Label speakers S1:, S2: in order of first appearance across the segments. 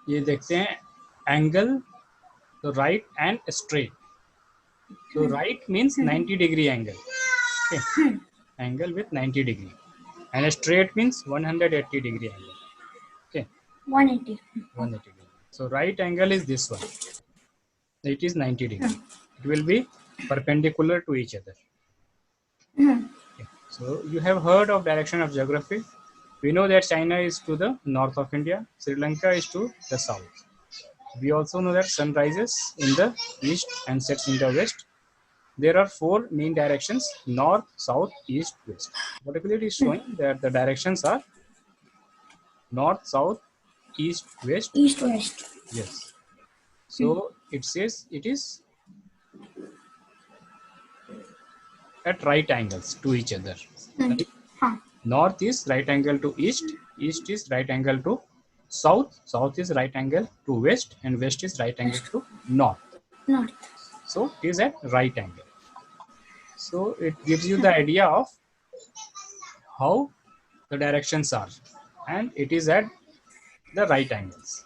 S1: ये देखते हैं एंगल, तो right and straight. So right means 90 degree angle. Okay. Angle with 90 degree. And straight means 180 degree angle. Okay.
S2: 180.
S1: 180 degree. So right angle is this one. It is 90 degree. It will be perpendicular to each other. Okay. So you have heard of direction of geography. We know that China is to the north of India. Sri Lanka is to the south. We also know that sun rises in the east and sets in the west. There are four main directions: north, south, east, west. Particularly, it is showing that the directions are north, south, east, west.
S2: East, west.
S1: Yes. So it says it is at right angles to each other. Right?
S2: Huh.
S1: North is right angle to east, east is right angle to south, south is right angle to west, and west is right angle to north.
S2: North.
S1: So it is at right angle. So it gives you the idea of how the directions are, and it is at the right angles.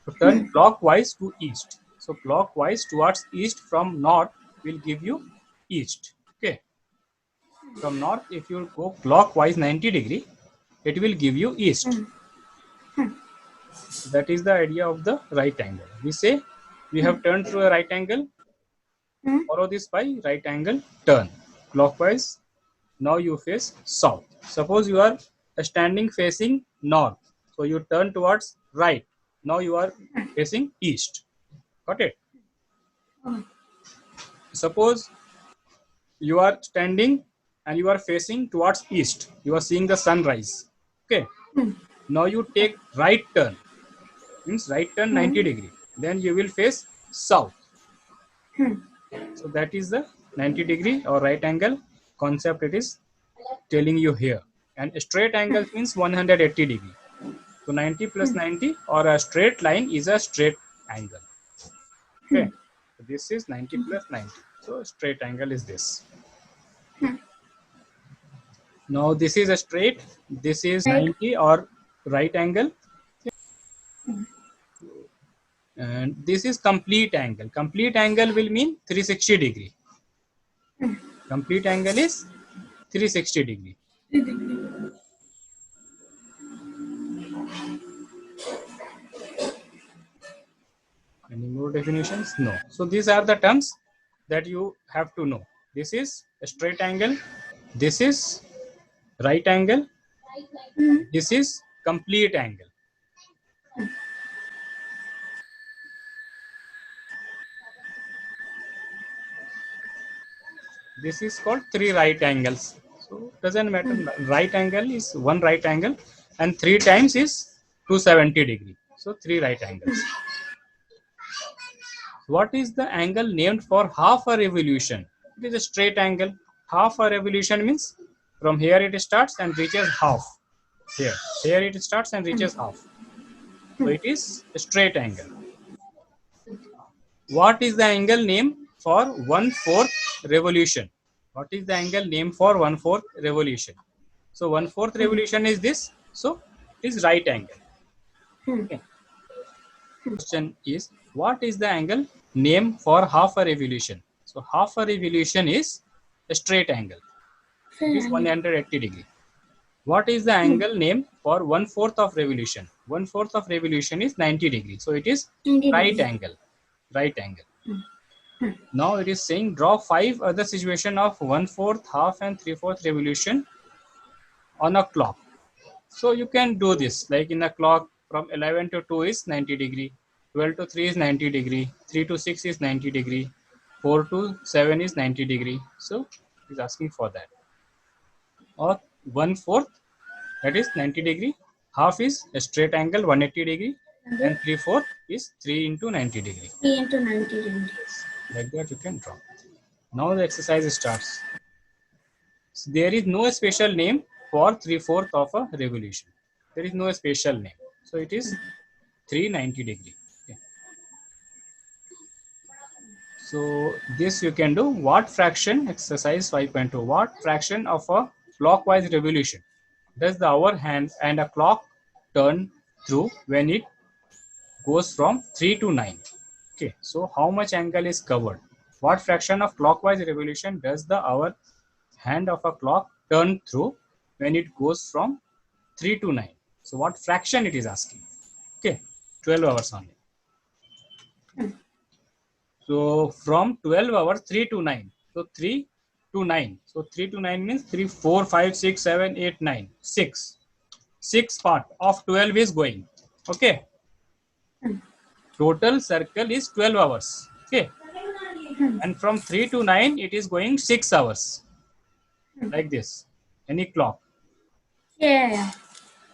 S1: So turn clockwise to east. So clockwise towards east from north will give you east. Okay. From north, if you go clockwise 90 degree, it will give you east. So that is the idea of the right angle. We say we have turned through a right angle. Follow this by right angle turn clockwise. Now you face south. Suppose you are standing facing north, so you turn towards right. Now you are facing east. Got it? Suppose you are standing and you are facing towards east. You are seeing the sunrise. Okay. Now you take right turn. Means right turn 90 degree. Then you will face south. So that is the 90 degree or right angle concept it is telling you here. And straight angle means 180 degree. So 90 plus 90 or a straight line is a straight angle. Okay. So this is 90 plus 90. So straight angle is this. Now this is a straight. This is 90 or right angle. And this is complete angle. Complete angle will mean 360 degree. Complete angle is 360 degree. Any more definitions? No. So these are the terms that you have to know. This is a straight angle. This is right angle. This is complete angle. This is called three right angles. So doesn't matter. Right angle is one right angle, and three times is 270 degree. So three right angles. What is the angle named for half a revolution? It is a straight angle. Half a revolution means from here it starts and reaches half. Here, here it starts and reaches half. So it is a straight angle. What is the angle name for 1/4 revolution? What is the angle name for 1/4 revolution? So 1/4 revolution is this. So it is right angle. Okay. Question is, what is the angle name for half a revolution? So half a revolution is a straight angle. It is 180 degree. What is the angle name for 1/4 of revolution? 1/4 of revolution is 90 degree. So it is right angle. Right angle. Now it is saying draw 5 other situation of 1/4, half, and 3/4 revolution on a clock. So you can do this like in a clock from 11 to 2 is 90 degree, 12 to 3 is 90 degree, 3 to 6 is 90 degree, 4 to 7 is 90 degree. So he's asking for that. Or 1/4, that is 90 degree, half is a straight angle 180 degree, and 3/4 is 3 into 90 degree.
S2: 3 into 90 degree.
S1: Like that you can draw. Now the exercise starts. So there is no special name for 3/4 of a revolution. There is no special name. So it is 390 degree. Okay. So this you can do. What fraction, exercise 5.2, what fraction of a clockwise revolution does the hour hand and a clock turn through when it goes from 3 to 9. Okay, so how much angle is covered? What fraction of clockwise revolution does the hour hand of a clock turn through when it goes from 3 to 9? So what fraction it is asking? Okay, 12 hours only. So from 12 hours, 3 to 9. So 3 to 9. So 3 to 9 means 3, 4, 5, 6, 7, 8, 9. 6. 6 part of 12 is going. Okay. Total circle is 12 hours. Okay. And from 3 to 9, it is going 6 hours. Like this. Any clock.
S2: Yeah.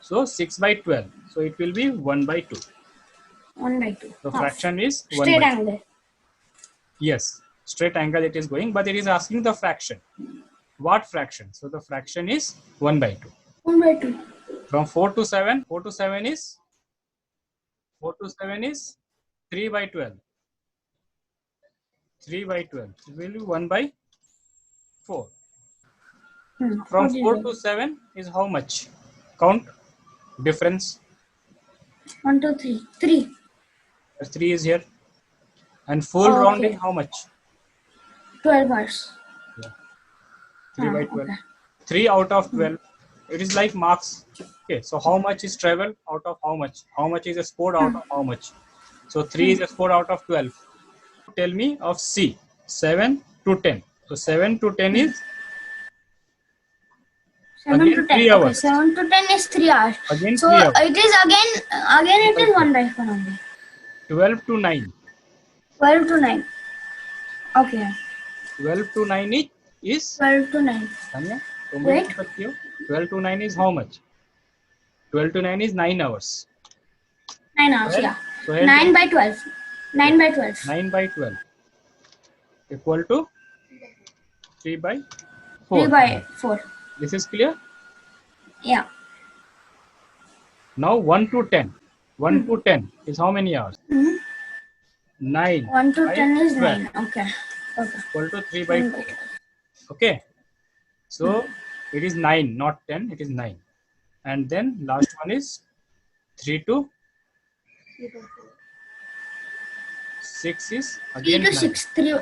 S1: So 6 by 12. So it will be 1 by 2.
S2: 1 by 2.
S1: The
S2: Half.
S1: fraction is 1
S2: Straight
S1: by 2.
S2: angle.
S1: Yes. Straight angle it is going, but it is asking the fraction. What fraction? So the fraction is 1 by 2.
S2: 1 by 2.
S1: From 4 to 7, 4 to 7 is 3 by 12. 3 by 12. It will be 1 by 4. From 4 to 7 is how much? Count difference.
S2: 1, 2, 3. 3.
S1: 3 is here. And full round is how much?
S2: 12 hours.
S1: Yeah. 3 by 12.
S2: Okay.
S1: 3 out of 12. It is like marks. Okay, so how much is travel out of how much? How much is a sport out of how much? So 3 is a sport out of 12. Tell me of C. 7 to 10. So 7 to 10 is
S2: 7
S1: again
S2: to 10.
S1: 3
S2: Okay,
S1: hours.
S2: 7 to 10 is 3 hours.
S1: Again
S2: So
S1: 3 hours.
S2: it is again it is 1 by 4 only.
S1: 12 to 9.
S2: 12 to 9. Okay.
S1: 12 to 9 is
S2: 12 to 9.
S1: Tanya, तुम भी
S2: Wait.
S1: बोल सकती हो. 12 to 9 is how much? 12 to 9 is 9 hours.
S2: 9 hours,
S1: Well,
S2: yeah.
S1: so here
S2: 9 by 12. 9 by 12.
S1: 9 by 12 equal to 3 by 4.
S2: 3 by 4.
S1: This is clear?
S2: Yeah.
S1: Now 1 to 10. 1 to 10 is how many hours? 9.
S2: 1 to
S1: by
S2: 10 is
S1: 12
S2: 9. Okay. Okay.
S1: Equal to 3 by 4. Okay. So it is 9, not 10. It is 9. And then last one is 3 to 6 is
S2: 3
S1: again
S2: to
S1: 9.
S2: 6. 3.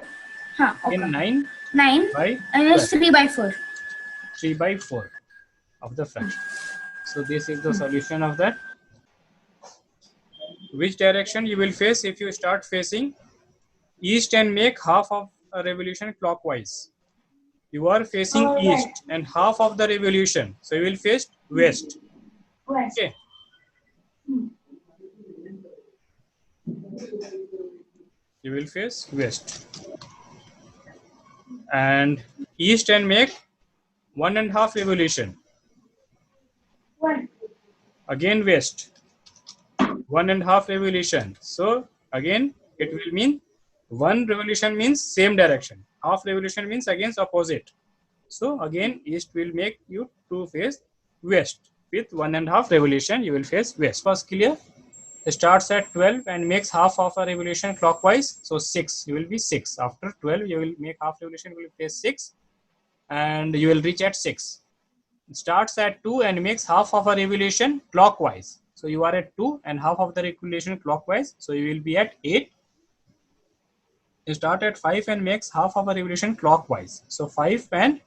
S2: Huh, okay.
S1: Again 9
S2: 9
S1: by
S2: and
S1: 12.
S2: it's 3 by 4.
S1: 3 by 4 of the fraction. So this is the solution of that. Which direction you will face if you start facing east and make half of a revolution clockwise? You are facing east and half of the revolution. So you will face west. Okay. You will face west. And east and make 1.5 revolution. Again west. 1.5 revolution. So again it will mean 1 revolution means same direction. Half revolution means against opposite. So again east will make you to face west. With 1.5 revolution you will face west. Was clear? It starts at 12 and makes half of a revolution clockwise. So 6. You will be 6. After 12 you will make half revolution. You will face 6 and you will reach at 6. It starts at 2 and makes half of a revolution clockwise. So you are at 2 and half of the revolution clockwise. So you will be at 8. You start at 5 and makes half of a revolution clockwise. So 5 and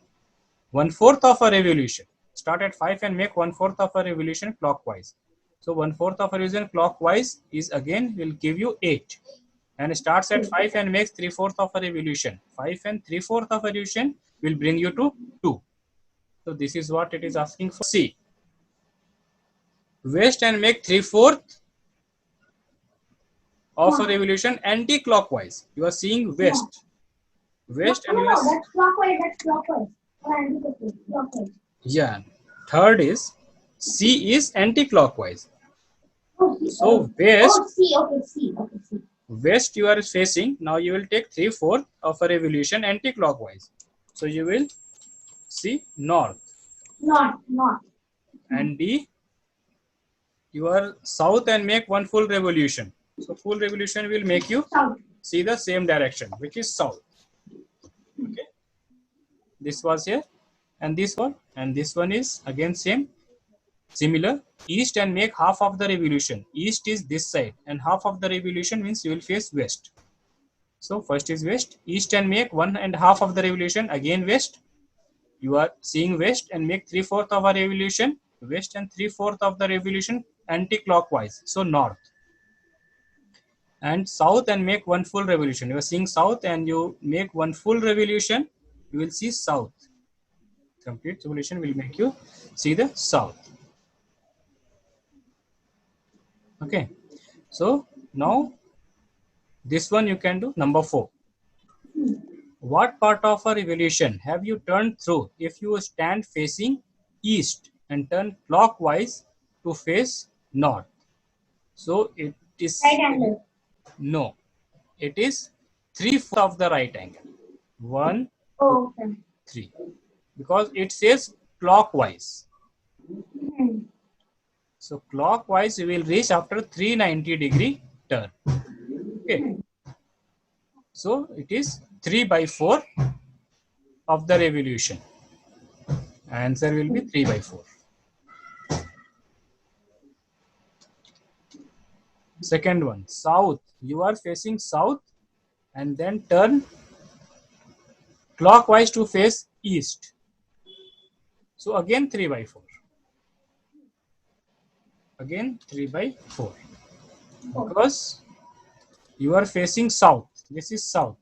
S1: 1/4 of a revolution. Start at 5 and make 1/4 of a revolution clockwise. So 1/4 of a revolution clockwise is again will give you 8. And starts at 5 and makes 3/4 of a revolution. 5 and 3/4 of a revolution will bring you to 2. So this is what it is asking for. C. West and make 3/4 of a revolution anti-clockwise. You are seeing west. West and you are
S2: That's clockwise. That's clockwise. Or anti-clockwise.
S1: yeah. Third is C is anti-clockwise. So west.
S2: C. Okay, C. Okay, C.
S1: West you are facing. Now you will take 3/4 of a revolution anti-clockwise. So you will see north.
S2: Not.
S1: And D, you are south and make 1 full revolution. So full revolution will make you
S2: South.
S1: see the same direction, which is south. Okay. This was here and this one is again same. Similar, east and make half of the revolution. East is this side and half of the revolution means you will face west. So first is west, east and make 1.5 of the revolution, again west. You are seeing west and make 3/4 of a revolution, west, and 3/4 of the revolution anti-clockwise, so north. And south and make 1 full revolution. You are seeing south and you make 1 full revolution, you will see south. Complete revolution will make you see the south. Okay, so now this one you can do. Number 4. What part of a revolution have you turned through if you stand facing east and turn clockwise to face north? So it is
S2: Right angle.
S1: no, it is 3/4 of the right angle. 1, 2,
S2: Oh, okay.
S1: 3, because it says clockwise.
S2: Hmm.
S1: So clockwise you will reach after 390-degree turn. Okay. So it is 3/4 of the revolution. Answer will be 3/4. Second one, south. You are facing south and then turn clockwise to face east. So again 3/4. Again 3/4. Because you are facing south. This is south.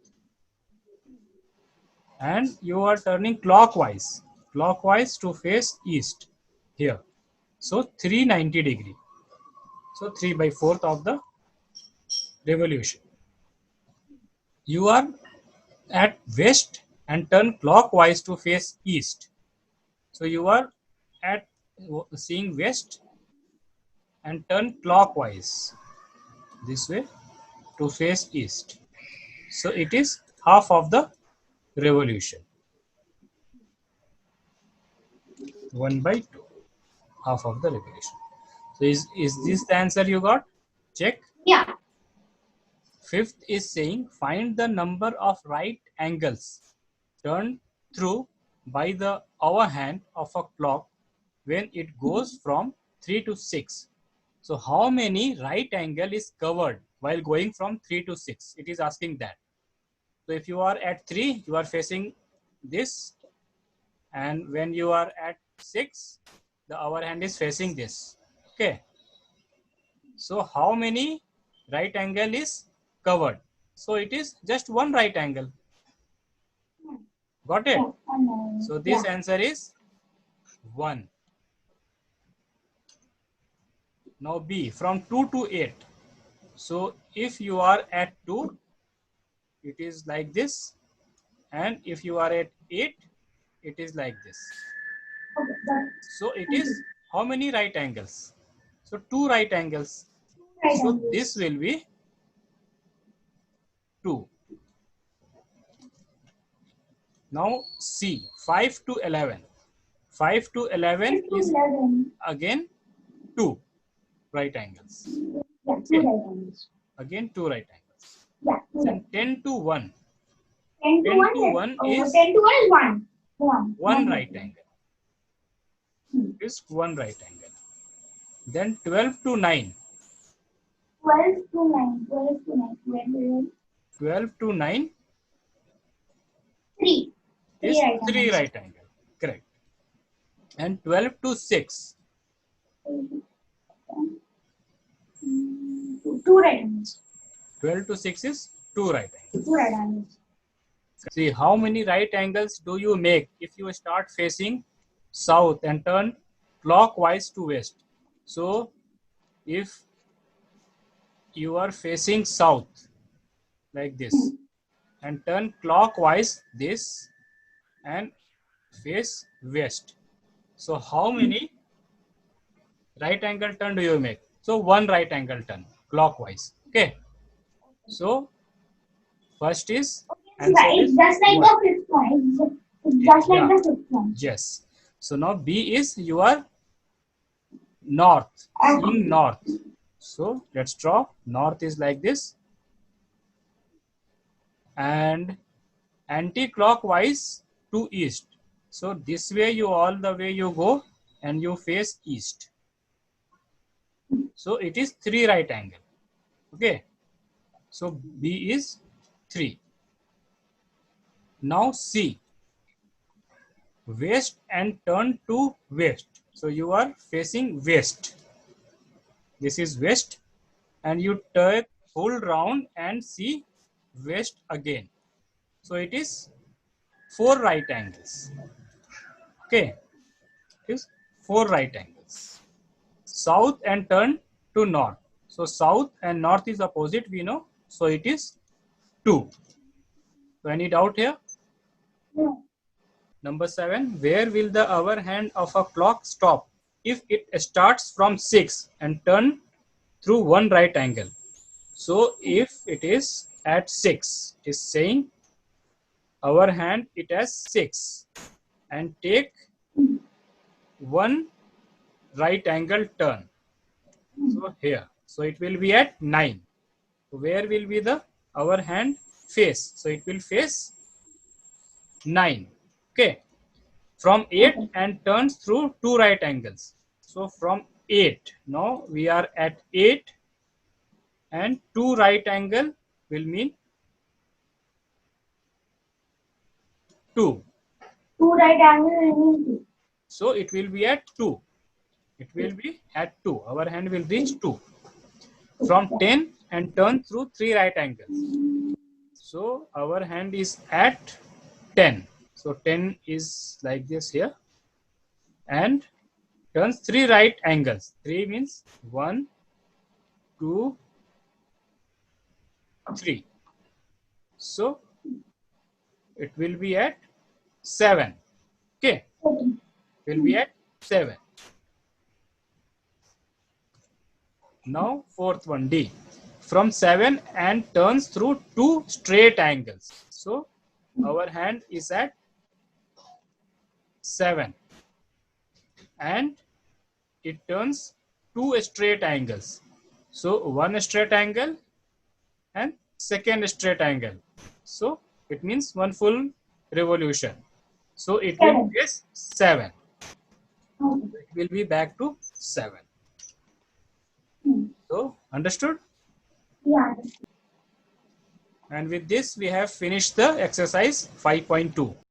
S1: And you are turning clockwise. Clockwise to face east. Here. So 390-degree. So 3/4 of the revolution. You are at west and turn clockwise to face east. So you are at seeing west and turn clockwise this way to face east. So it is half of the revolution. 1/2, half of the revolution. So is this the answer you got? Check.
S2: Yeah.
S1: Fifth is saying find the number of right angles turned through by the hour hand of a clock when it goes from 3 to 6. So how many right angle is covered while going from 3 to 6? It is asking that. So if you are at 3, you are facing this, and when you are at 6, the hour hand is facing this. Okay. So how many right angle is covered? So it is just one right angle. Got it?
S2: Yeah.
S1: So this
S2: Yeah.
S1: answer is 1. Now B, from 2 to 8. So if you are at 2, it is like this. And if you are at 8, it is like this.
S2: Okay. But
S1: So it is how many right angles? So 2 right angles.
S2: right
S1: So
S2: angle.
S1: this will be 2. Now C, 5 to 11. 5 to 11
S2: 5 to
S1: is
S2: 11.
S1: again 2 right angles.
S2: Yeah, 2
S1: Okay.
S2: right angles.
S1: Again 2 right angles.
S2: Yeah, 2
S1: Then
S2: right.
S1: 10 to 1.
S2: 10 to
S1: 10
S2: 1.
S1: to 1 is
S2: 10 to 1 is 1. 1.
S1: 1 right angle.
S2: Hmm.
S1: It is 1 right angle. Then 12 to 9.
S2: 12 to 9. 12 to 9.
S1: 12 to 9
S2: 3. 3
S1: is
S2: right
S1: 3
S2: angles.
S1: right angle. Correct. And 12 to 6.
S2: 2 right angles.
S1: 12 to 6 is 2 right angles.
S2: 2 right angles.
S1: See how many right angles do you make if you start facing south and turn clockwise to west. So if you are facing south like this and turn clockwise this and face west. So how many right angle turn do you make? So one right angle turn clockwise. Okay. So first is answer
S2: It's
S1: is
S2: just like
S1: 1.
S2: the fifth one. It's just like
S1: Yeah.
S2: the fifth one.
S1: Yes. So now B is your north, seeing north. So let's draw. North is like this. And anti-clockwise to east. So this way you all the way you go and you face east. So it is 3 right angle. Okay. So B is 3. Now C. West and turn to west. So you are facing west. This is west, and you take full round and see west again. So it is 4 right angles. Okay, it is 4 right angles. South and turn to north. So south and north is opposite, we know. So it is 2. So any doubt here?
S2: No.
S1: Number 7, where will the hour hand of a clock stop if it starts from 6 and turn through one right angle? So if it is at 6, it is saying our hand it has 6 and take one right angle turn. So here, so it will be at 9. So where will be the our hand face? So it will face 9. Okay, from 8 and turns through two right angles. So from 8, now we are at 8 and two right angle will mean 2.
S2: 2 right angle means 2.
S1: So it will be at 2. It will be at 2. Our hand will reach 2. From 10 and turn through 3 right angles. So our hand is at 10. So 10 is like this here. And turns 3 right angles. 3 means 1, 2, 3. So it will be at 7. Okay.
S2: Okay.
S1: Will be at 7. Now fourth one, D. From 7 and turns through two straight angles. So our hand is at 7 and it turns two straight angles. So one straight angle and second straight angle. So it means one full revolution. So it will be 7.
S2: Okay.
S1: It will be back to 7.
S2: Hmm.
S1: So understood?
S2: Yeah.
S1: And with this we have finished the exercise 5.2.